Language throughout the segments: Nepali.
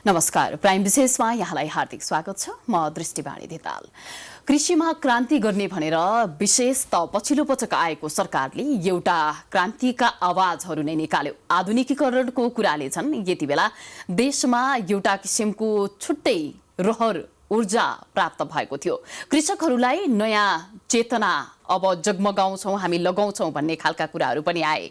नमस्कार, प्राइम विशेषमा यहाँलाई हार्दिक स्वागत छ। म दृष्टिवाणी धिताल। कृषिमा क्रान्ति गर्ने भनेर विशेष त पछिल्लो पटक आएको सरकारले एउटा क्रान्तिका आवाजहरू नै निकाल्यो। आधुनिकीकरणको कुराले छन् यति बेला देशमा एउटा किसिमको छुट्टै रहर ऊर्जा प्राप्त भएको थियो। कृषकहरूलाई नयाँ चेतना अब जगमगाउँछौँ हामी लगाउँछौँ भन्ने खालका कुराहरू पनि आए।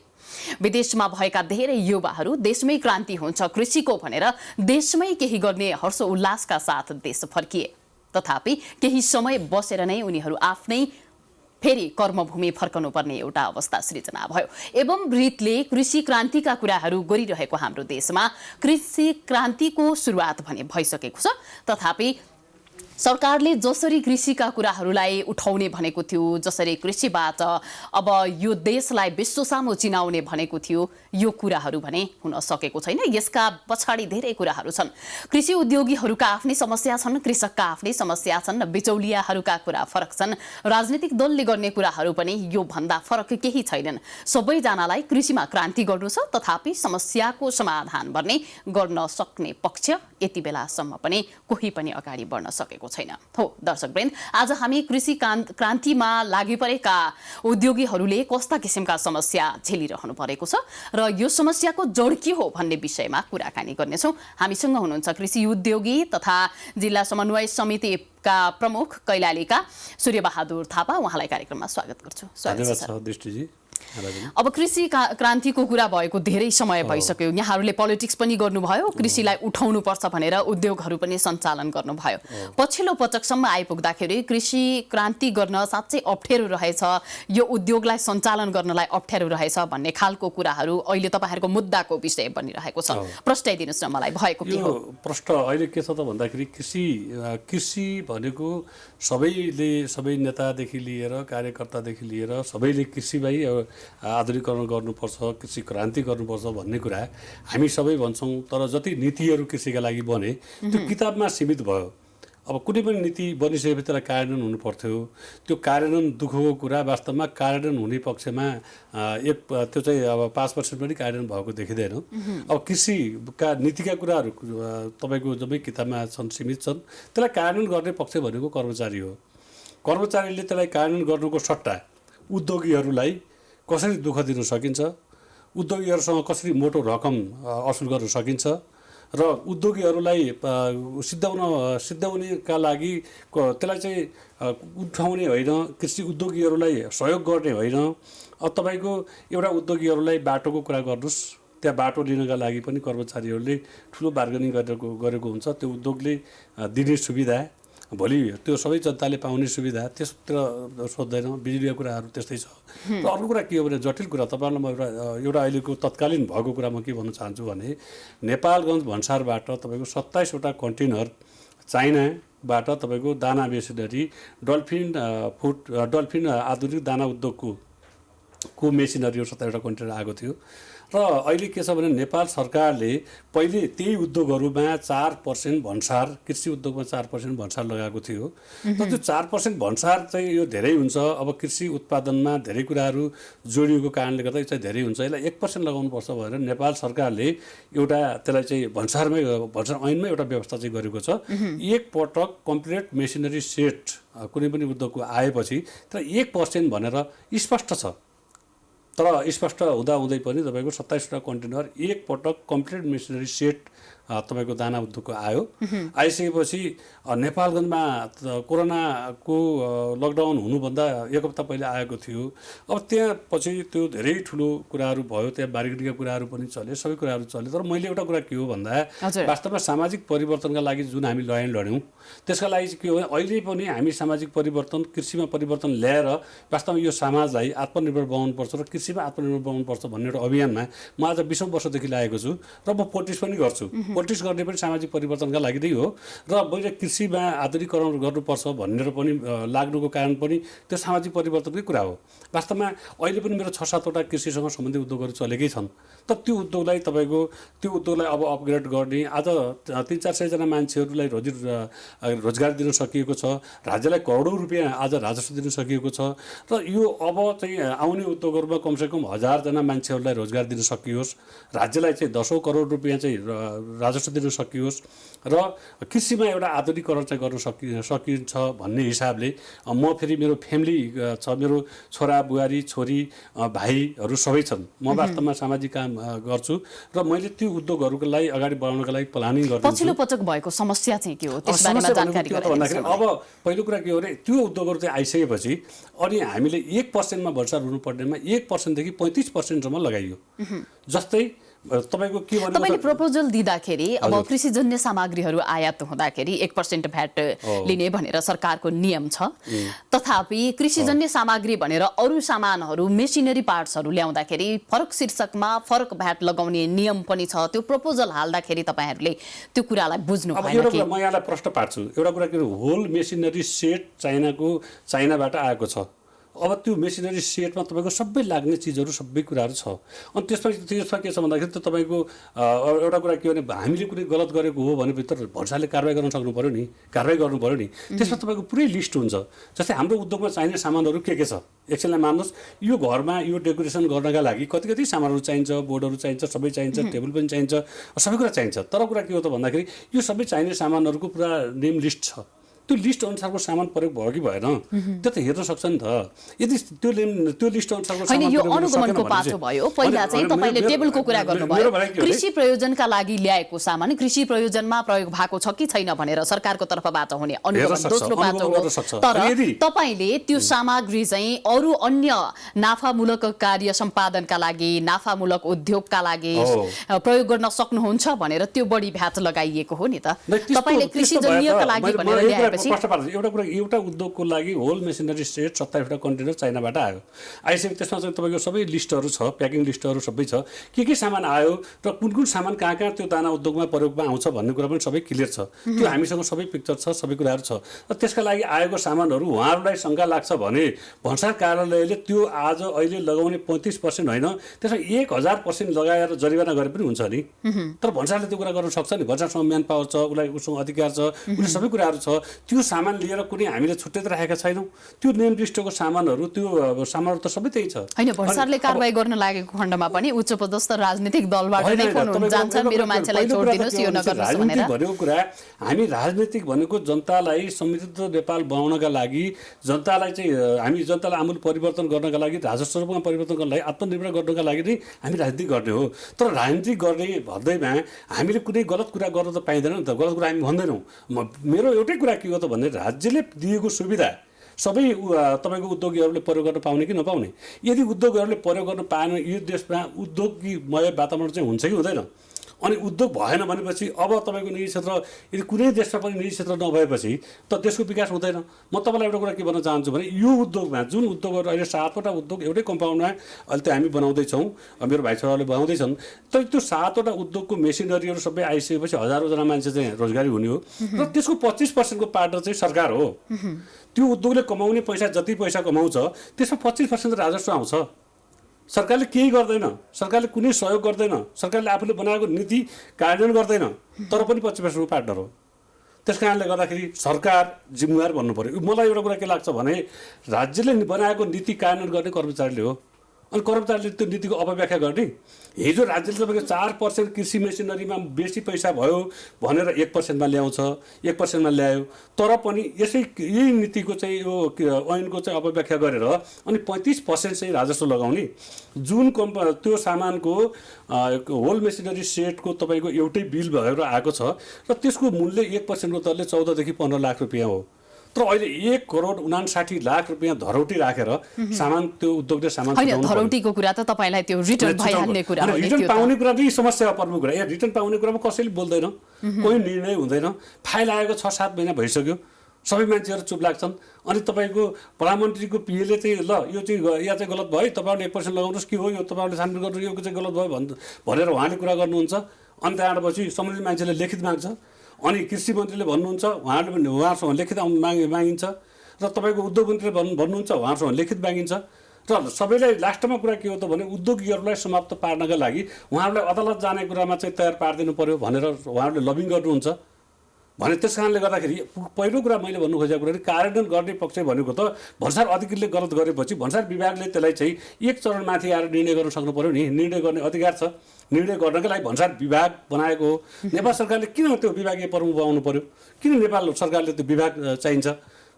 विदेशमा भएका धेरै युवाहरू देशमै क्रान्ति हुन्छ कृषिको भनेर देशमै केही गर्ने हर्ष उल्लासका साथ देश फर्किए। तथापि केही समय बसेर नै उनीहरू आफ्नै फेरि कर्मभूमि फर्कनु पर्ने एउटा अवस्था सृजना भयो। एवं रीतले कृषि क्रान्तिका कुराहरू गरिरहेको हाम्रो देशमा कृषि क्रान्तिको सुरुवात भने भइसकेको छ। तथापि सरकारले जसरी कृषिका कुराहरूलाई उठाउने भनेको थियो, जसरी कृषिबाट अब यो देशलाई विश्वसामु चिनाउने भनेको थियो, यो कुराहरू भने हुन सकेको छैन। यसका पछाडि धेरै कुराहरू छन्। कृषि उद्योगीहरूका आफ्नै समस्या छन्, कृषकका आफ्नै समस्या छन्, बिचौलियाहरूका कुरा फरक छन्, राजनीतिक दलले गर्ने कुराहरू पनि यो भन्दा फरक केही छैनन्। सबैजनालाई कृषिमा क्रान्ति गर्नु छ, तथापि समस्याको समाधान गर्न सक्ने पक्ष यति बेलासम्म पनि कोही पनि अगाडि बढ्न सकेको छैन। हो दर्शकवृन्द, आज हामी कृषि क्रान्तिमा लागिपरेका उद्योगीहरूले कस्ता किसिमका समस्या झेलिरहनु परेको छ र यो समस्याको जड के हो भन्ने विषयमा कुराकानी गर्नेछौँ। हामीसँग हुनुहुन्छ कृषि उद्योगी तथा जिल्ला समन्वय समितिका प्रमुख कैलालीका सूर्यबहादुर थापा। उहाँलाई कार्यक्रममा स्वागत गर्छु। अब कृषि क्रान्तिको कुरा भएको धेरै समय भइसक्यो। यहाँहरूले पोलिटिक्स पनि गर्नुभयो, कृषिलाई उठाउनु पर्छ भनेर उद्योगहरू पनि सञ्चालन गर्नुभयो। पछिल्लो पटकसम्म आइपुग्दाखेरि कृषि क्रान्ति गर्न साँच्चै अप्ठ्यारो रहेछ, यो उद्योगलाई सञ्चालन गर्नलाई अप्ठ्यारो रहेछ भन्ने खालको कुराहरू अहिले तपाईँहरूको मुद्दाको विषय बनिरहेको छ। प्रश्नाइदिनुहोस् न मलाई, भएको के हो? प्रश्न अहिले के छ त भन्दाखेरि कृषि भनेको सबै नेतादेखि लिएर कार्यकर्तादेखि लिएर सबैले कृषिलाई आधुनिकीकरण गर्नुपर्छ, कृषि क्रान्ति गर्नुपर्छ भन्ने कुरा हामी सबै भन्छौँ। तर जति नीतिहरू कृषिका लागि बने त्यो किताबमा सीमित भयो। अब कुनै पनि नीति बनिसकेपछि त्यसलाई कार्यान्वयन हुनु पर्थ्यो। त्यो कार्यान्वयन दुःखको कुरा, वास्तवमा कार्यान्वयन हुने पक्षमा त्यो चाहिँ अब 5% पनि कार्यान्वयन भएको देखिँदैन। अब कृषिका नीतिका कुराहरू तपाईँको जम्मै किताबमा छन्, सीमित छन्। त्यसलाई कार्यान्वयन गर्ने पक्ष भनेको कर्मचारी हो। कर्मचारीले त्यसलाई कार्यान्वयन गर्नुको सट्टा उद्योगीहरूलाई कसरी दुःख दिन सकिन्छ, उद्योगीहरूसँग कसरी मोटो रकम असुल गर्न सकिन्छ र उद्योगीहरूलाई सिद्ध्याउनेका लागि त्यसलाई चाहिँ उठाउने होइन, कृषि उद्योगीहरूलाई सहयोग गर्ने होइन। अब तपाईँको एउटा उद्योगीहरूलाई बाटोको कुरा गर्नुहोस्, त्यहाँ बाटो लिनका लागि पनि कर्मचारीहरूले ठुलो बार्गेनिङ गरेको हुन्छ। त्यो उद्योगले दिने सुविधा, भोलि त्यो सबै जनताले पाउने सुविधा त्यसतिर सोध्दैन। बिजुलीका कुराहरू त्यस्तै छ। र अर्को कुरा के हो भने जटिल कुरा, तपाईँहरूलाई म एउटा अहिलेको तत्कालीन भएको कुरा म के भन्न चाहन्छु भने नेपालगञ्ज भन्सारबाट तपाईँको 27 वटा कन्टेनर चाइनाबाट तपाईँको दाना मेसिनरी डल्फिन आधुनिक दाना उद्योगको मेसिनरी 27 वटा कन्टेनर आएको थियो। र अहिले के छ भने नेपाल सरकारले पहिले त्यही उद्योगहरूमा 4% भन्सार, कृषि उद्योगमा 4% भन्सार लगाएको थियो। तर त्यो 4% भन्सार चाहिँ यो धेरै हुन्छ। अब कृषि उत्पादनमा धेरै कुराहरू जोडिएको कारणले गर्दा यो चाहिँ धेरै हुन्छ, यसलाई 1% लगाउनुपर्छ भनेर नेपाल सरकारले एउटा त्यसलाई चाहिँ भन्सार ऐनमा एउटा व्यवस्था चाहिँ गरेको छ। एक पटक कम्प्लिट मेसिनरी सेट कुनै पनि उद्योगको आएपछि तर 1% भनेर स्पष्ट छ। तर स्पष्ट हुँदाहुँदै पनि तपाईँको 27 वटा कन्टेनर एक पटक कम्प्लिट मेसिनरी सेट तपाईँको दाना उद्योगको आयो। आइसकेपछि नेपालगञ्जमा कोरोनाको लकडाउन हुनुभन्दा एक हप्ता पहिले आएको थियो। अब त्यहाँ पछि त्यो धेरै ठुलो कुराहरू भयो, त्यहाँ बार्गेनिङका कुराहरू पनि चले, सबै कुराहरू चले। तर मैले एउटा कुरा के हो भन्दा वास्तवमा सामाजिक परिवर्तनका लागि जुन हामी लडाइँ लड्यौँ त्यसका लागि चाहिँ के हो भने अहिले पनि हामी सामाजिक परिवर्तन, कृषिमा परिवर्तन ल्याएर वास्तवमा यो समाजलाई आत्मनिर्भर बनाउनुपर्छ र कृषिमा आत्मनिर्भर बनाउनुपर्छ भन्ने एउटा अभियानमा म आज 20औं वर्षदेखि लागेको छु र म पोलिटिक्स पनि गर्छु। पोलिटिक्स गर्ने पनि सामाजिक परिवर्तनका लागि नै हो र मैले कृषिमा आधुनिकीकरण गर्नुपर्छ भनेर पनि लाग्नुको कारण पनि त्यो सामाजिक परिवर्तनकै कुरा हो। वास्तवमा अहिले पनि मेरो 6-7 वटा कृषिसँग सम्बन्धित उद्योगहरू चलेकै छन्। तर त्यो उद्योगलाई अब अपग्रेड गर्ने, आज 300-400 जना मान्छेहरूलाई रोजगार दिन सकिएको छ। राज्यलाई करोडौँ रुपियाँ आज राजस्व दिन सकिएको छ र यो अब चाहिँ आउने उद्योगहरूमा कमसेकम 1000 जना मान्छेहरूलाई रोजगार दिन सकियोस्। राज्यलाई चाहिँ 10औं करोड रुपियाँ चाहिँ राजस्व दिन सकियोस् र कृषिमा एउटा आधुनिकीकरण चाहिँ गर्न सकिन्छ भन्ने हिसाबले म फेरि मेरो फ्यामिली छ, मेरो छोरा बुहारी छोरी भाइहरू सबै छन्। म वास्तवमा सामाजिक काम गर्छु र मैले त्यो उद्योगहरूको लागि अगाडि बढाउनको लागि प्लानिङ गर्छु। पछिल्लो पटक भएको समस्या चाहिँ के हो त्यसबारेमा समस्या जानकारी भनेको के हो त भन्दाखेरि अब पहिलो कुरा के हो भने त्यो उद्योगहरू चाहिँ आइसकेपछि अनि हामीले 1% भन्सार हुनुपर्नेमा 1% देखि 35% सम्म लगाइयो। जस्तै तपाईको के भन्नु तपाईले प्रपोजल दिँदाखेरि अब कृषिजन्य सामग्रीहरू आयात हुँदाखेरि 1% भ्याट लिने भनेर सरकारको नियम छ। तथापि कृषिजन्य सामग्री भनेर अरू सामानहरू मेसिनरी पार्ट्सहरू ल्याउँदाखेरि फरक शीर्षकमा फरक भ्याट लगाउने नियम पनि छ। त्यो प्रपोजल हाल्दाखेरि तपाईहरूले त्यो कुरालाई बुझ्नु भएन कि? म यहाँलाई प्रश्न पार्छु। एउटा कुरा के होल मेसिनरी सेट चाइनाबाट आएको छ। अब त्यो मेसिनरी सेटमा तपाईँको सबै लाग्ने चिजहरू सबै कुराहरू छ। अनि त्यसमा के छ भन्दाखेरि त तपाईँको एउटा कुरा के हो भने हामीले कुनै गलत गरेको हो भने भित्र भन्सारले कारवाही गर्न सक्नु पऱ्यो नि, कारवाही गर्नु पऱ्यो नि। त्यसमा तपाईँको पुरै लिस्ट हुन्छ। जस्तै हाम्रो उद्योगमा चाहिने सामानहरू के छ एकछिनलाई मान्नुहोस्, यो घरमा यो डेकोरेसन गर्नका लागि कति सामानहरू चाहिन्छ, बोर्डहरू चाहिन्छ, सबै चाहिन्छ, टेबल पनि चाहिन्छ, सबै कुरा चाहिन्छ। तर कुरा के हो त भन्दाखेरि यो सबै चाहिने सामानहरूको पुरा नेम लिस्ट छ। त्यो लिस्ट अनुसारको सामान प्रयोग भयो कि भएन त्यो त हेर्न सक्छ नि त। यदि त्यो लिस्ट अनुसारको सामान यो अनुगमनको पाटो भयो। पहिला चाहिँ तपाईले टेबलको कुरा गर्नुभयो, कृषि प्रयोजनका लागि ल्याएको सामान कृषि प्रयोजनमा प्रयोग भएको छ कि छैन भनेर सरकारको तर्फबाट हुने अनुगमन दोस्रो पाटो हो। तर तपाईले त्यो सामग्री चाहिँ अरू अन्य नाफामूलक कार्य सम्पादनका लागि, नाफामूलक उद्योगका लागि प्रयोग गर्न सक्नुहुन्छ भनेर त्यो बढी भ्याट लगाइएको हो नि त। तपाईले कृषिजन्यका लागि भनेर ल्याए एउटा कुरा, एउटा उद्योगको लागि होल मेसिनरी सेट 27वटा कन्टेनर चाइनाबाट आयो। आइसकेपछि त्यसमा चाहिँ तपाईँको सबै लिस्टहरू छ, प्याकिङ लिस्टहरू सबै छ, के सामान आयो र कुन सामान कहाँ त्यो दाना उद्योगमा प्रयोगमा आउँछ भन्ने कुरा पनि सबै क्लियर छ। त्यो हामीसँग सबै पिक्चर छ, सबै कुराहरू छ। र त्यसका लागि आएको सामानहरू उहाँहरूलाई शङ्का लाग्छ भने भन्सार कार्यालयले त्यो अहिले लगाउने 35% होइन, त्यसमा 1000% लगाएर जरिवाना गरे पनि हुन्छ नि। तर भन्सारले त्यो कुरा गर्न सक्छ नि। भन्सारसँग म्यान पावर छ, उसलाई उसँग अधिकार छ, उसले सबै कुराहरू छ। त्यो सामान लिएर कुनै हामीले छुट्टै त राखेका छैनौँ। त्यो नेम लिस्टको सामानहरू त्यो सामानहरू त सबै त्यही छ। हैन, भन्सारले कारबाही गर्न लागेको खण्डमा पनि उच्च पदस्थ राजनीतिक दलबाट नै फोन जान्छ, मेरो मान्छेलाई छोडिदिनुस्, यो नगर्नुस् भनेर। भनेको कुरा हामी राजनीतिक भनेको जनतालाई समृद्ध नेपाल बनाउनका लागि, जनतालाई चाहिँ हामी जनतालाई आमूल परिवर्तन गर्नका लागि, राजस्वमा परिवर्तन गर्नका लागि, आत्मनिर्भर गर्नका लागि नै हामी राजनीति गर्ने हो। तर राजनीति गर्ने भन्दैमा हामीले कुनै गलत कुरा गर्न त पाइँदैन नि त। गलत कुरा हामी भन्दैनौँ। मेरो एउटै कुरा के हो त भने राज्यले दिएको सुविधा सबै तपाईँको उद्योगीहरूले प्रयोग गर्न पाउने कि नपाउने। यदि उद्योगीहरूले प्रयोग गर्न पाएन यो देशमा उद्योगीमय वातावरण चाहिँ हुन्छ कि हुँदैन। अनि उद्योग भएन भनेपछि अब तपाईँको निजी क्षेत्र, यदि कुनै देशमा पनि निजी क्षेत्र नभएपछि त देशको विकास हुँदैन। म तपाईँलाई एउटा कुरा के भन्न चाहन्छु भने यो उद्योगमा जुन उद्योगहरू अहिले 7वटा उद्योग एउटै कम्पाउन्डमा अहिले त हामी बनाउँदैछौँ, मेरो भाइ छोराहरूले बनाउँदैछन्। तर त्यो 7वटा उद्योगको मेसिनरीहरू सबै आइसकेपछि हजारौँजना मान्छे चाहिँ रोजगारी हुने हो र त्यसको 25%को पार्टनर चाहिँ सरकार हो। त्यो उद्योगले कमाउने पैसा जति पैसा कमाउँछ त्यसमा 25% राजस्व आउँछ। सरकारले केही गर्दैन, सरकारले कुनै सहयोग गर्दैन, सरकारले आफूले बनाएको नीति कार्यान्वयन गर्दैन, तर पनि 25% पार्टनर हो। त्यस कारणले गर्दाखेरि सरकार जिम्मेवार भन्नु पर्यो। मलाई एउटा कुरा के लाग्छ भने राज्यले बनाएको नीति कार्यान्वयन गर्ने कर्मचारीले हो। अनि कर्मचारीले त्यो नीतिको अपव्याख्या गर्ने। हिजो राज्यले तपाईँको 4% कृषि मेसिनरीमा बेसी पैसा भयो भनेर 1%मा ल्याउँछ, 1%मा ल्यायो। तर पनि यही नीतिको चाहिँ यो ऐनको चाहिँ अपव्याख्या गरेर अनि 35% चाहिँ राजस्व लगाउने। जुन त्यो सामानको होल मेसिनरी सेटको तपाईँको एउटै बिल भएर आएको छ र त्यसको मूल्य 1%को दरले 14 देखि 15 लाख रुपियाँ हो। तर अहिले 1,59,00,000 रुपियाँ धरौटी राखेर सामान त्यो उद्योगले सामान धरौटीको कुरा त तपाईँलाई त्यो रिटर्न भइहाल्ने कुरा हो। रिटर्न पाउने कुरा नै समस्या प्रमुख कुरा। रिटर्न पाउने कुरामा कसैले बोल्दैन, कोही निर्णय हुँदैन। फाइल आएको 6-7 महिना भइसक्यो, सबै मान्छेहरू चुप लाग्छन्। अनि तपाईँको प्रधानमन्त्रीको पिएले चाहिँ ल यो चाहिँ यहाँ चाहिँ गलत भयो, तपाईँहरूले 1% लगाउनुहोस् कि हो यो तपाईँहरूले छानबिन गर्नु, यो चाहिँ गलत भयो भनेर उहाँले कुरा गर्नुहुन्छ। अनि त्यहाँबाट सम्बन्धित मान्छेले लेखित माग्छ। अनि कृषि मन्त्रीले भन्नुहुन्छ, उहाँहरूसँग लिखित मागिन्छ र तपाईँको उद्योग मन्त्रीले भन्नुहुन्छ, उहाँहरूसँग लिखित मागिन्छ। र सबैलाई लास्टमा कुरा के हो त भने उद्योगीहरूलाई समाप्त पार्नका लागि उहाँहरूलाई अदालत जाने कुरामा चाहिँ तयार पारिदिनु पर्यो भनेर उहाँहरूले लबिङ गर्नुहुन्छ। भने त्यस कारणले गर्दाखेरि पहिलो कुरा मैले भन्नु खोजेको कुरा कार्यान्वयन गर्ने पक्ष भनेको त भन्सार अधिकृतले गलत गरेपछि भन्सार विभागले त्यसलाई चाहिँ एक चरणमाथि आएर निर्णय गर्न सक्नु पर्यो नि। निर्णय गर्ने अधिकार छ, निर्णय गर्नका लागि भन्सार विभाग बनाएको हो। नेपाल सरकारले किन त्यो विभागीय प्रमुख बनाउनु पर्यो? किन नेपाल सरकारले त्यो विभाग चाहिन्छ?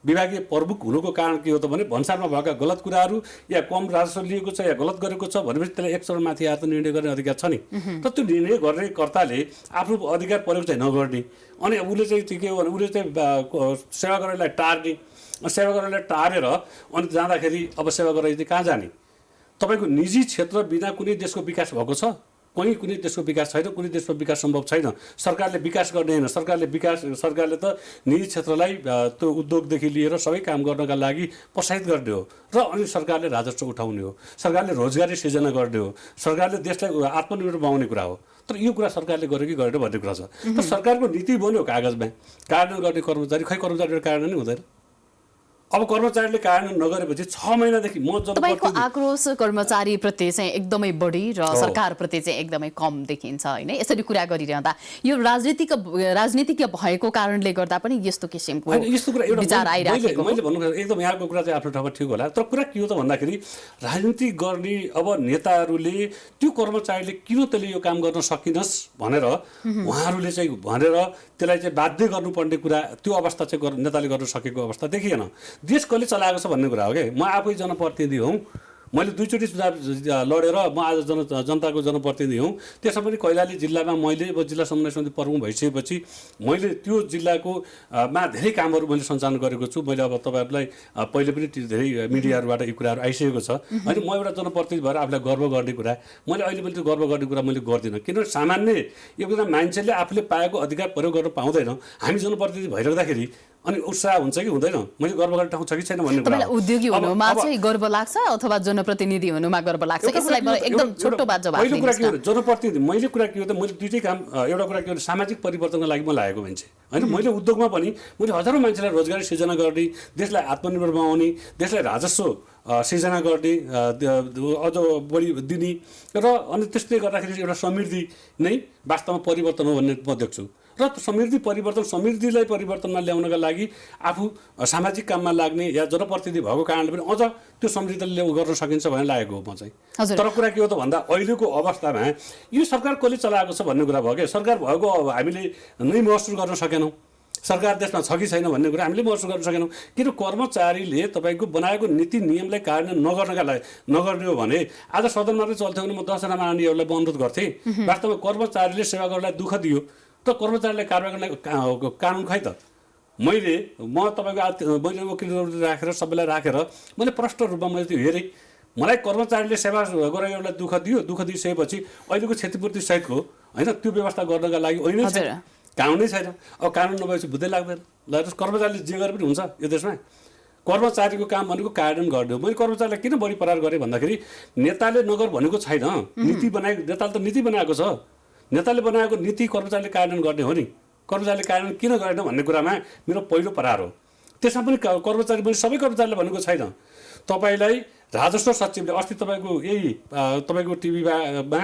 विभागीय प्रमुख हुनुको कारण के हो त भने भन्सारमा भएका गलत कुराहरू या कम राजस्व लिएको छ या गलत गरेको छ भनेपछि त्यसलाई एक चरणमाथि आएर त निर्णय गर्ने अधिकार छ नि। त त्यो निर्णय गर्ने कर्ताले आफ्नो अधिकार प्रयोग चाहिँ नगर्ने, अनि उसले चाहिँ के हो भने उसले चाहिँ सेवा गर्नेलाई टार्ने, सेवा गर्नेलाई टारेर अनि जाँदाखेरि अब सेवा गरेर चाहिँ कहाँ जाने? तपाईँको निजी क्षेत्र बिना कुनै देशको विकास भएको छ? कहीँ कुनै देशको विकास छैन, कुनै देशको विकास सम्भव छैन। सरकारले विकास गर्ने होइन, सरकारले त निजी क्षेत्रलाई त्यो उद्योगदेखि लिएर सबै काम गर्नका लागि प्रोत्साहित गर्ने हो र अनि सरकारले राजस्व उठाउने हो, सरकारले रोजगारी सृजना गर्ने हो, सरकारले देशलाई आत्मनिर्भर बनाउने कुरा हो। तर यो कुरा सरकारले गर्यो कि गरेन भन्ने कुरा छ। तर सरकारको नीति बन्यो कागजमा, कार्यान्वयन गर्ने कर्मचारी खै कर्मचारीहरू कार्यान्वयन हुँदैन। अब कर्मचारीले कार्यान्वयन नगरेपछि 6 महिनादेखि म जब तपाईको आक्रोश कर्मचारीप्रति चाहिँ एकदमै बढी र सरकारप्रति चाहिँ एकदमै कम देखिन्छ हैन? यसरी कुरा गरिरहँदा यो राजनीतिक भएको कारणले गर्दा पनि यस्तो किसिमको विचार आइराखेको मैले भन्नु एकदम यहाँको कुरा चाहिँ आफ्नो ठाउँमा ठिक होला। तर कुरा के हो त भन्दाखेरि राजनीति गर्ने अब नेताहरूले त्यो कर्मचारीले किन त्यसले यो काम गर्न सकिनस् भनेर उहाँहरूले चाहिँ भनेर त्यसलाई चाहिँ बाध्य गर्नुपर्ने कुरा, त्यो अवस्था चाहिँ नेताले गर्न सकेको अवस्था देखिएन। देश कसले चलाएको छ भन्ने कुरा हो क्या। म आफै जनप्रतिनिधि हुँ, मैले 2 चोटि चुनाव लडेर म आज जनताको जनप्रतिनिधि हुँ। त्यसमा पनि कैलाली जिल्लामा मैले जिल्ला समन्वय समिति प्रमुख भइसकेपछि मैले त्यो जिल्लाको मा धेरै कामहरू मैले सञ्चालन गरेको छु। मैले अब तपाईँहरूलाई पहिले पनि धेरै मिडियाहरूबाट यी कुराहरू आइसकेको छ। अनि म एउटा जनप्रतिनिधि भएर आफूलाई गर्व गर्ने कुरा मैले अहिले पनि त्यो गर्व गर्ने कुरा मैले गर्दिनँ, किनभने सामान्य एउटा मान्छेले आफूले पाएको अधिकार प्रयोग गर्न पाउँदैन। हामी जनप्रतिनिधि भइराख्दाखेरि अनि उत्साह हुन्छ कि हुँदैन, मैले गर्व गर्ने ठाउँ छ कि छैन भन्ने कुरा। उद्योगी हुनुमा चाहिँ गर्व लाग्छ अथवा जनप्रतिनिधि हुनुमा गर्व लाग्छ? यसलाई एकदम छोटो बाटो पहिलो कुरा के हो जनप्रतिनिधि मैले कुरा के हो त मैले दुईटै काम, एउटा कुरा के हो सामाजिक परिवर्तनको लागि म लागेको मान्छे हैन। मैले उद्योगमा पनि मैले हजारौँ मान्छेलाई रोजगारी सृजना गर्ने, देशलाई आत्मनिर्भर बनाउने, देशलाई राजस्व सृजना गर्ने, अझ बढी दिने र अनि त्यस्तै गर्दाखेरि एउटा समृद्धि नै वास्तवमा परिवर्तन हो भन्ने म देख्छु। र समृद्धिलाई परिवर्तनमा ल्याउनका लागि आफू सामाजिक काममा लाग्ने या जनप्रतिनिधि भएको कारणले पनि अझ त्यो समृद्धिले गर्न सकिन्छ भन्ने लागेको हो म चाहिँ। तर कुरा के हो त भन्दा अहिलेको अवस्थामा यो सरकार कसले चलाएको छ भन्ने कुरा भयो क्या। सरकार भएको हामीले नै महसुस गर्न सकेनौँ, सरकार देशमा छ कि छैन भन्ने कुरा हामीले महसुस गर्न सकेनौँ। किन कर्मचारीले तपाईँको बनाएको नीति नियमलाई कार्यान्वयन नगर्नका लागि नगर्ने हो भने आज सदनमा मात्रै चल्थ्यो भने म 10 जना माननीयहरूलाई अनुरोध गर्थेँ। वास्तवमा कर्मचारीले सेवा गर्नलाई दुःख दियो त कर्मचारीलाई कारबाही गर्ने कानुन खै त? म तपाईँको मैले वकिलहरू राखेर सबैलाई राखेर मैले प्रष्ट रूपमा मैले त्यो हेरेँ। मलाई कर्मचारीले सेवा गरेर एउटा दुःख दिइसकेपछि अहिलेको क्षतिपूर्ति सहितको होइन त्यो व्यवस्था गर्नका लागि होइन छैन, कानुनै छैन। अब कानुन नभएपछि बुझ्दै लाग्दैन। ल कर्मचारीले जे गरे पनि हुन्छ यो देशमा। कर्मचारीको काम भनेको कार्यान्वयन गर्ने हो। मैले कर्मचारीलाई किन बढी प्रहार गरेँ भन्दाखेरि नेताले नगर भनेको छैन, नीति नेताले त नीति बनाएको छ। नेताले बनाएको नीति कर्मचारीले कार्यान्वयन गर्ने हो नि। कर्मचारीले कार्यान्वयन किन गरेन भन्ने कुरामा मेरो पहिलो प्रहार हो। त्यसमा पनि कर्मचारी पनि सबै कर्मचारीले भनेको छैन। तपाईँलाई राजस्व सचिवले अस्ति तपाईँको टिभीमा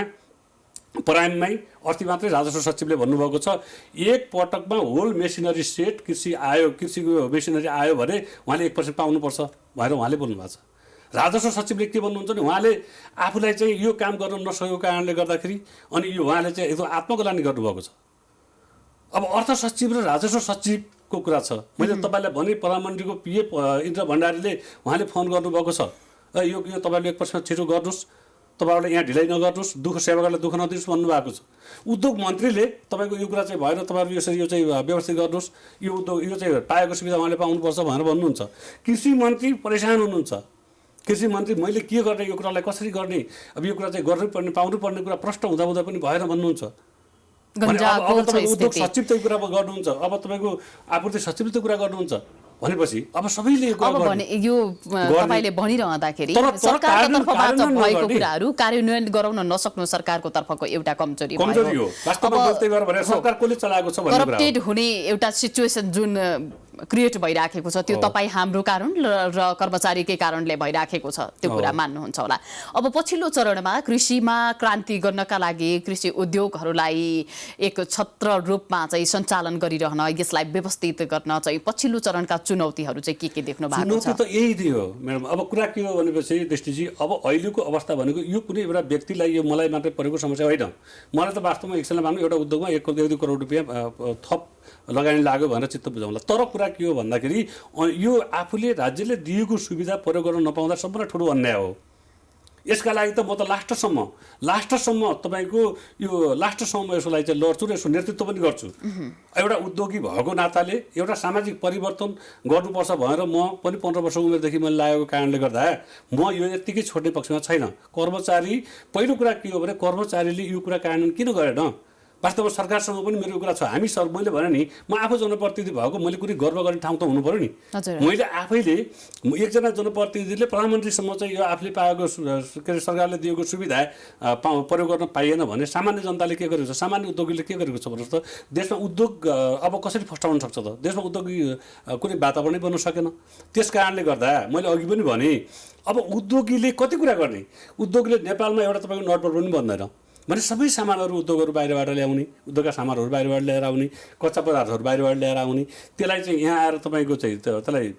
प्राइममै अस्ति मात्रै राजस्व सचिवले भन्नुभएको छ एक पटकमा होल मेसिनरी सेट कृषिको मेसिनरी आयो भने उहाँले 1% पाउनुपर्छ भनेर उहाँले बोल्नुभएको छ। राजस्व सचिवले के भन्नुहुन्छ भने उहाँले आफूलाई चाहिँ यो काम गर्न नसकेको कारणले गर्दाखेरि अनि यो उहाँले चाहिँ एकदम आत्मकल्याण गर्नुभएको छ। अब अर्थ सचिव र राजस्व सचिवको कुरा छ। मैले तपाईँलाई भने प्रधानमन्त्रीको पिए इन्द्र भण्डारीले उहाँले फोन गर्नुभएको छ यो तपाईँले 1% छिटो गर्नुहोस्, तपाईँहरूले यहाँ ढिलाइ नगर्नुहोस्, सेवाकालाई दुःख नदिनुहोस् भन्नुभएको छ। उद्योग मन्त्रीले तपाईँको यो कुरा चाहिँ भएर तपाईँहरू यसरी यो चाहिँ व्यवस्थित गर्नुहोस्, यो चाहिँ पाएको सुविधा उहाँले पाउनुपर्छ भनेर भन्नुहुन्छ। कृषि मन्त्री परेशान हुनुहुन्छ। कृषि मन्त्री मैले के गर्ने, यो कुरालाई कसरी गर्ने, अब यो कुरा चाहिँ गर्नुपर्ने पाउनुपर्ने कुरा प्रष्ट हुँदा पनि भएन भन्नुहुन्छ। अब तपाईँको उद्योग सचिव त कुरा गर्नुहुन्छ, अब तपाईँको आपूर्ति सचिवले त कुरा गर्नुहुन्छ भनेपछि अब सबैले यो तपाईले भनिरहँदाखेरि सरकारको तर्फबाट भएको कुराहरू कार्यान्वयन गराउन नसक्नु सरकारको तर्फको एउटा कमजोरी हो। वास्तवमा बोल्दै गएर भने सरकार कसले चलाएको छ भन्ने कुरा करप्टेड हुने एउटा सिचुएसन जुन क्रिएट भइराखेको छ त्यो तपाईँ हाम्रो कारण र कर्मचारीकै कारणले भइराखेको छ त्यो कुरा मान्नुहुन्छ होला। अब पछिल्लो चरणमा कृषिमा क्रान्ति गर्नका लागि कृषि उद्योगहरूलाई एक छत्र रूपमा चाहिँ सञ्चालन गरिरहन यसलाई व्यवस्थित गर्न चाहिँ पछिल्लो चरणका चुनौतीहरू चाहिँ के देख्नु भएको छ? चुनौती त यही थियो म्याडम। अब कुरा के हो भनेपछि दृष्टिजी, अब अहिलेको अवस्था भनेको यो कुनै एउटा व्यक्तिलाई यो मलाई मात्रै परेको समस्या होइन। मलाई त वास्तवमा एकछिनलाई मान्नु एउटा उद्योगमा 1 करोड रुपियाँ थप लगानी लाग्यो भनेर चित्त बुझाउँला। तर कुरा के हो भन्दाखेरि यो आफूले राज्यले दिएको सुविधा प्रयोग गर्न नपाउँदा सबभन्दा ठुलो अन्याय हो। यसका लागि त म त लास्टसम्म तपाईँको यो लास्टसम्म यसको लागि चाहिँ लड्छु र यसको नेतृत्व पनि गर्छु। एउटा उद्योगी भएको नाताले एउटा सामाजिक परिवर्तन गर्नुपर्छ भनेर म पनि 15 वर्ष उमेरदेखि मैले लागेको कारणले गर्दा म यो यत्तिकै छोड्ने पक्षमा छैन। कर्मचारी, पहिलो कुरा के हो भने कर्मचारीले यो कुरा कार्यान्वयन किन गरेन? वास्तवमा सरकारसँग पनि मेरो कुरा छ। मैले भने नि म आफू जनप्रतिनिधि भएको मैले कुनै गर्व गर्ने ठाउँ त हुनु पऱ्यो नि। मैले आफैले एकजना जनप्रतिनिधिले प्रधानमन्त्रीसम्म चाहिँ यो आफूले पाएको के अरे सरकारले दिएको सुविधा प्रयोग गर्न पाइएन भने सामान्य जनताले के गरेको छ, सामान्य उद्योगीले के गरेको छ भन्नुहोस् त? देशमा उद्योग अब कसरी फस्टाउन सक्छ त? देशमा उद्योगी कुनै वातावरणै बन्न सकेन। त्यस कारणले गर्दा मैले अघि पनि भने अब उद्योगीले कति कुरा गर्ने? उद्योगीले नेपालमा एउटा तपाईँको नटबोल्ट पनि बन्दैन भने सबै सामानहरू उद्योगहरू बाहिरबाट ल्याउने, उद्योगका सामानहरू बाहिरबाट ल्याएर आउने, कच्चा पदार्थहरू बाहिरबाट ल्याएर आउने, त्यसलाई चाहिँ यहाँ आएर तपाईँको चाहिँ त्यसलाई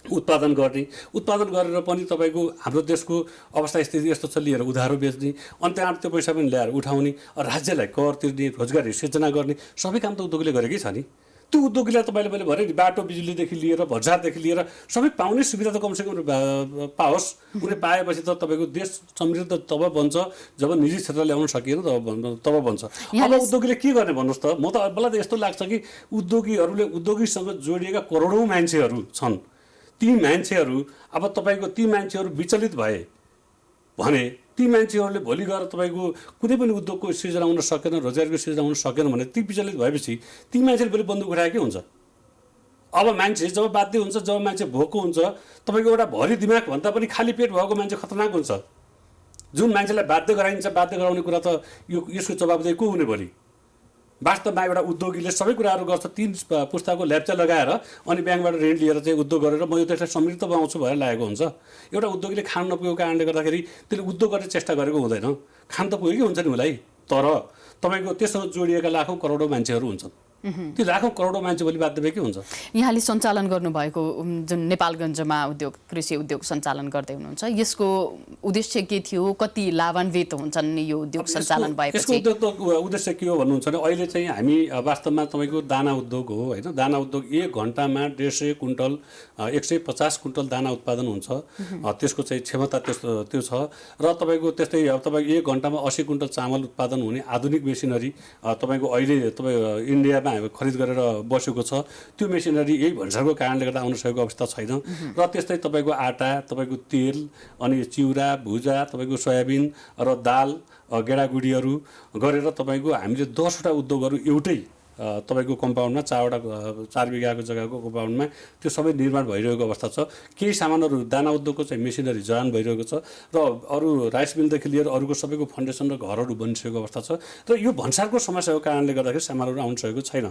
उत्पादन गरेर पनि तपाईँको हाम्रो देशको अवस्था स्थिति यस्तो छ लिएर उधारो बेच्ने, अनि त्यहाँ त्यो पैसा पनि ल्याएर उठाउने, राज्यलाई कर तिर्ने, रोजगारी सिर्जना गर्ने सबै काम त उद्योगले गरेकै छ नि। त्यो उद्योगीलाई तपाईँले मैले भने नि बाटो बिजुलीदेखि लिएर भज्जारदेखि लिएर सबै पाउने सुविधा त कमसेकम पाओस्। उनले पाएपछि त तपाईँको देश समृद्ध तब बन्छ जब निजी क्षेत्रले ल्याउन सकिएन तब बन्छ। अब उद्योगीले के गर्ने भन्नुहोस् त? मलाई त यस्तो लाग्छ कि उद्योगीसँग जोडिएका करोडौँ मान्छेहरू छन्। ती मान्छेहरू अब तपाईँको ती मान्छेहरू विचलित भए भने ती मान्छेहरूले भोलि गएर तपाईँको कुनै पनि उद्योगको सृजना हुन सकेन, रोजगारको सृजना हुन सकेन भने ती विचलित भएपछि ती मान्छेले भोलि बन्दुक उठाए के हुन्छ? अब मान्छे जब बाध्य हुन्छ, जब मान्छे भोको हुन्छ, तपाईँको एउटा भरि दिमाग भन्दा पनि खाली पेट भएको मान्छे खतरनाक हुन्छ। जुन मान्छेलाई बाध्य गराइन्छ, बाध्य गराउने कुरा त यसको जवाबदेही को हुने भोलि? वास्तवमा एउटा उद्योगीले सबै कुराहरू गर्छ, 3 पुस्ताको ल्याप्चा लगाएर अनि ब्याङ्कबाट ऋण लिएर चाहिँ उद्योग गरेर म यो देशलाई समृद्ध बनाउँछु भनेर लागेको हुन्छ। एउटा उद्योगीले खान नपुगेको कारणले गर्दाखेरि त्यसले उद्योग गर्ने चेष्टा गरेको हुँदैन। खान त पुगेकै हुन्छ नि उसलाई, तर तपाईँको त्यससँग जोडिएका लाखौँ करोडौँ मान्छेहरू हुन्छन्। त्यो लाखौँ करोडौँ मान्छे भोलि बाध्य के हुन्छ? यहाँले सञ्चालन गर्नुभएको जुन नेपालगञ्जमा कृषि उद्योग सञ्चालन गर्दै हुनुहुन्छ, यसको उद्देश्य के थियो? कति लाभान्वित हुन्छन् यो उद्योग सञ्चालन भएपछि? यसको उद्देश्य के हो भन्नुहुन्छ भने अहिले चाहिँ हामी वास्तवमा तपाईँको दाना उद्योग हो होइन। दाना उद्योग 1 घन्टामा 150 कुन्टल 150 कुन्टल दाना उत्पादन हुन्छ। त्यसको चाहिँ क्षमता त्यो छ। र तपाईँको त्यस्तै तपाईँ 1 घन्टामा 80 कुन्टल चामल उत्पादन हुने आधुनिक मेसिनरी तपाईँको अहिले तपाईँ इन्डियामा खरिद गरेर बसेको छ। त्यो मेसिनरी यही भन्सारको कारणले गर्दा आउन सकेको अवस्था छैन। र त्यस्तै तपाईँको आटा, तपाईँको तेल, अनि चिउरा, भुजा, तपाईँको सोयाबिन र दाल, गेडागुडीहरू गरेर तपाईँको हामीले 10वटा उद्योगहरू एउटै तपाईँको कम्पाउन्डमा 4 बिघाको जग्गाको कम्पाउन्डमा त्यो सबै निर्माण भइरहेको अवस्था छ। केही सामानहरू दाना उद्योगको चाहिँ मेसिनरी जडान भइरहेको छ र अरू राइस मिलदेखि लिएर अरूको सबैको फाउन्डेसन र घरहरू बनिसकेको अवस्था छ। र यो भन्सारको समस्याको कारणले गर्दाखेरि सामानहरू आउन सकेको छैन।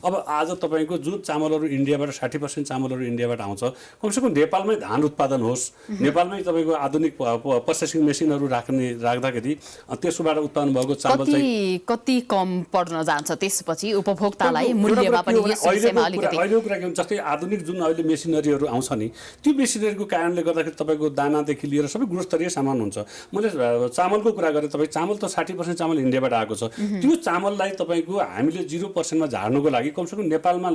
अब आज तपाईँको जुन चामलहरू इन्डियाबाट 60% चामलहरू इन्डियाबाट आउँछ, कमसेकम नेपालमै धान उत्पादन होस्, नेपालमै तपाईँको आधुनिक प्रोसेसिङ मेसिनहरू राख्दाखेरि त्यसबाट उत्पादन भएको चामल चाहिँ कति कम पर्न जान्छ त्यसपछि उपभोक्तालाई मूल्यमा पनि यस विषयमा अलिकति? अहिलेको कुरा के हुन्छ, जस्तै आधुनिक जुन अहिले मेसिनरीहरू आउँछ नि, त्यो मेसिनरीको कारणले गर्दाखेरि तपाईँको दानादेखि लिएर सबै गुणस्तरीय सामान हुन्छ। मैले चामलको कुरा गरेँ, तपाईँ चामल त 60% चामल इन्डियाबाट आएको छ। त्यो चामललाई तपाईँको हामीले 0%मा झार्नुको लागि कमसेकम नेपालमा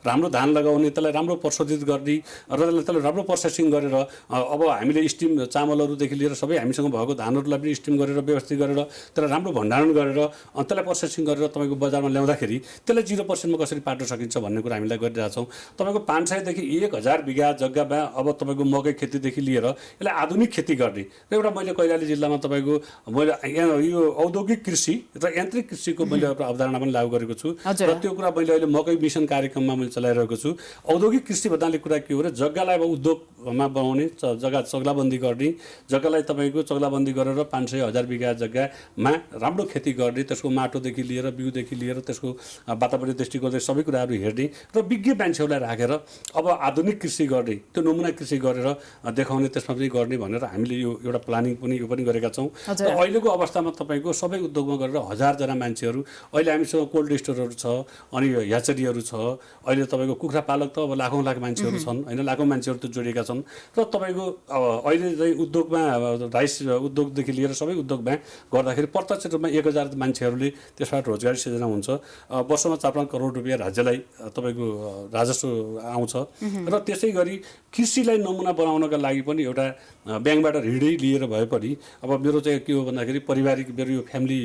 राम्रो धान लगाउने, त्यसलाई राम्रो प्रशोधित गर्ने र त्यसलाई राम्रो प्रोसेसिङ गरेर अब हामीले स्टिम चामलहरूदेखि लिएर सबै हामीसँग भएको धानहरूलाई पनि स्टिम गरेर व्यवस्थित गरेर त्यसलाई राम्रो भण्डारण गरेर त्यसलाई प्रोसेसिङ गरेर तपाईँको बजारमा ल्याउँदाखेरि त्यसलाई 0%मा कसरी पार्न सकिन्छ भन्ने कुरा हामीलाई गरिरहेछौँ। तपाईँको 500 देखि 1000 बिघा जग्गामा अब तपाईँको मकै खेतीदेखि लिएर यसलाई आधुनिक खेती गर्ने र एउटा मैले कैलाली जिल्लामा तपाईँको यो औद्योगिक कृषि र यान्त्रिक कृषिको मैले एउटा अवधारणा पनि लागू गरेको छु र त्यो कुरा मैले अहिले मकै मिसन कार्यक्रममा मैले चलाइरहेको छु। औद्योगिक कृषि भन्नाले कुरा के हो र जग्गालाई अब उद्योगमा बनाउने, जग्गा चग्लाबन्दी गर्ने, जग्गालाई तपाईँको चग्लाबन्दी गरेर 500-1000 बिघा जग्गामा राम्रो खेती गर्ने, त्यसको माटोदेखि लिएर बिउदेखि लिएर त्यसको वातावरणीय दृष्टिकोणले सबै कुराहरू हेर्ने र विज्ञ मान्छेहरूलाई राखेर अब आधुनिक कृषि गर्ने त्यो नमुना कृषि गरेर देखाउने त्यसमा पनि गर्ने भनेर हामीले यो एउटा प्लानिङ पनि यो पनि गरेका छौँ। र अहिलेको अवस्थामा तपाईँको सबै उद्योगमा गरेर 1000जना मान्छेहरू अहिले हामीसँग कोल्ड स्टोरहरू छ, अनि ह्याचरीहरू छ। अहिले तपाईँको कुखुरा पालक त अब लाखौँ लाख मान्छेहरू छन् होइन, लाखौँ मान्छेहरू त जोडिएका छन्। र तपाईँको अहिले चाहिँ उद्योगमा राइस उद्योगदेखि लिएर सबै उद्योगमा गर्दाखेरि प्रत्यक्ष रूपमा 1000 मान्छेहरूले त्यसबाट रोजगारी सृजना हुन्छ। वर्षमा 4-5 करोड रुपियाँ राज्यलाई तपाईँको राजस्व आउँछ। र त्यसै गरी कृषिलाई नमुना बनाउनका लागि पनि एउटा ब्याङ्कबाट ऋणै लिएर भए पनि अब मेरो चाहिँ के हो भन्दाखेरि पारिवारिक मेरो यो फ्यामिली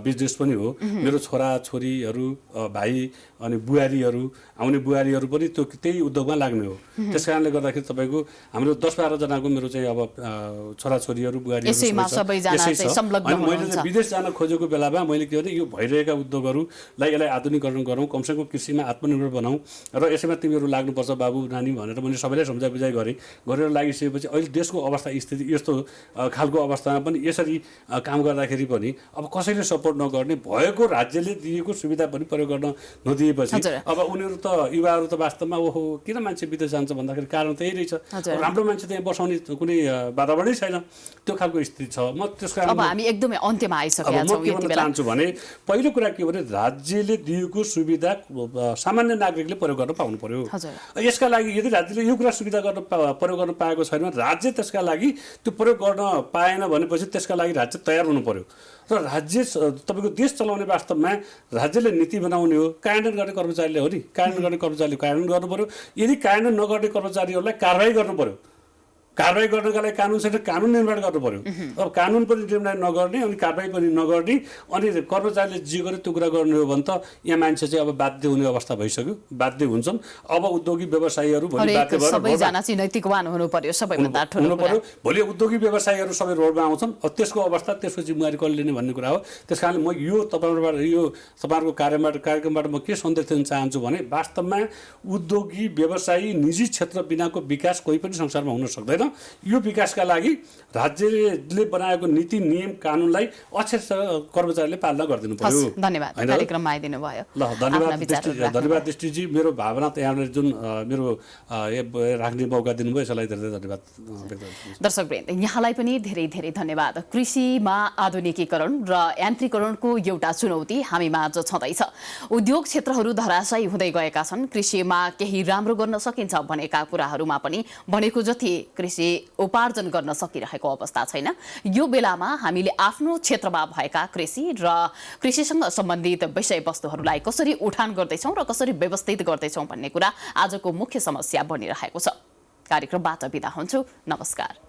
बिजनेस पनि हो। मेरो छोरा छोरीहरू भाइ अनि बुहारीहरू आउने बुहारीहरू पनि त्यो त्यही उद्योगमा लाग्ने हो। त्यस कारणले गर्दाखेरि तपाईँको हाम्रो 10-12 जनाको मेरो चाहिँ अब छोराछोरीहरू बुहारीहरू अनि मैले चाहिँ विदेश जान खोजेको बेलामा मैले के भने यो भइरहेका उद्योगहरूलाई यसलाई आधुनिकीकरण गरौँ, कमसेकम कृषिमा आत्मनिर्भर बनाऊँ र यसैमा तिमीहरू लाग्नुपर्छ बाबु नानी भनेर मैले सबैलाई सम्झाइ बुझाइ गरेर लागिसकेपछि अहिले देशको अवस्था स्थिति यस्तो खालको अवस्थामा पनि यसरी काम गर्दाखेरि पनि अब कसैले सपोर्ट नगर्ने भएको राज्यले दिएको सुविधा पनि प्रयोग गर्न नदिएपछि अब उनीहरू त युवाहरू त वास्तवमा ओहो किन मान्छे विदेश जान्छ भन्दाखेरि कारण त्यही रहेछ, राम्रो मान्छे त्यहाँ बसाउने कुनै वातावरणै छैन, त्यो खालको स्थिति छ। म त्यस कारण अब हामी एकदमै अन्त्यमा आइसकेका छौँ। म के भन्न चाहन्छु भने पहिलो कुरा के भने राज्यले दिएको सुविधा सामान्य नागरिकले प्रयोग गर्न पाउनु पर्यो। यसका लागि यदि राज्यले यो कुरा सुविधा प्रयोग गर्न पाएको छैन भने राज्य त्यसका लागि त्यो प्रयोग गर्न पाएन भनेपछि त्यसका लागि राज्य तयार हुनु पर्यो। र राज्य तपाईँको देश चलाउने वास्तवमा राज्यले नीति बनाउने हो, कार्यान्वयन गर्ने कर्मचारीले हो नि, कार्यान्वयन गर्ने कर्मचारीले कार्यान्वयन गर्नु पर्यो। यदि कार्यान्वयन नगर्ने कर्मचारीहरूलाई कारबाही गर्नु पर्यो। कारबाही गर्नका लागि कानुन छैन, कानुन निर्माण गर्नु पर्यो। अब कानुन पनि निर्माण नगर्ने अनि कारबाही पनि नगर्ने अनि कर्मचारीले जे गरे त्यो कुरा गर्ने हो भने त यहाँ मान्छे चाहिँ अब बाध्य हुने अवस्था भइसक्यो, बाध्य हुन्छन्। अब उद्योगी व्यवसायीहरू भोलि बाध्य भएर सबैजना चाहिँ नैतिकवान हुनु पर्यो, सबैभन्दा ठुलो पर्यो। भोलि उद्योगी व्यवसायीहरू सबै रोडमा आउँछन्, त्यसको अवस्था त्यसको जिम्मेवारी कसले लिने भन्ने कुरा हो। त्यस कारणले म यो तपाईँहरूको कार्यक्रमबाट म के सन्देश दिन चाहन्छु भने वास्तवमा उद्योगी व्यवसायी निजी क्षेत्र बिनाको विकास कोही पनि संसारमा हुन सक्दैन। यो विकासका लागि राज्यले बनाएको नीति नियम कानुनलाई अक्षर कर्मचारीले पालना गरिदिनु पर्यो। धन्यवाद कार्यक्रममा आइदिनु भयो। ल धन्यवाद दृष्टिजी, मेरो भावना त यहाँले जुन मेरो राख्ने मौका दिनुभयो यसलाई धेरै धन्यवाद व्यक्त गर्छु। दर्शकवृन्द यहाँलाई पनि धेरै धेरै धन्यवाद। कृषिमा आधुनिकीकरण र यान्त्रिकरणको एउटा चुनौती हामीमाझ छँदैछ। उद्योग क्षेत्रहरू धराशायी हुँदै गएका छन्। कृषिमा केही राम्रो गर्न सकिन्छ भनेका कुराहरूमा पनि भनेको जति कृषि उपार्जन गर्न सकिरहेको अवस्था छैन। यो बेलामा हामीले आफ्नो क्षेत्रमा भएका कृषि र कृषिसँग सम्बन्धित विषयवस्तुहरूलाई कसरी उठान गर्दैछौँ र कसरी व्यवस्थित गर्दैछौँ भन्ने कुरा आजको मुख्य समस्या बनिरहेको छ। कार्यक्रमबाट बिदा हुन्छु। नमस्कार।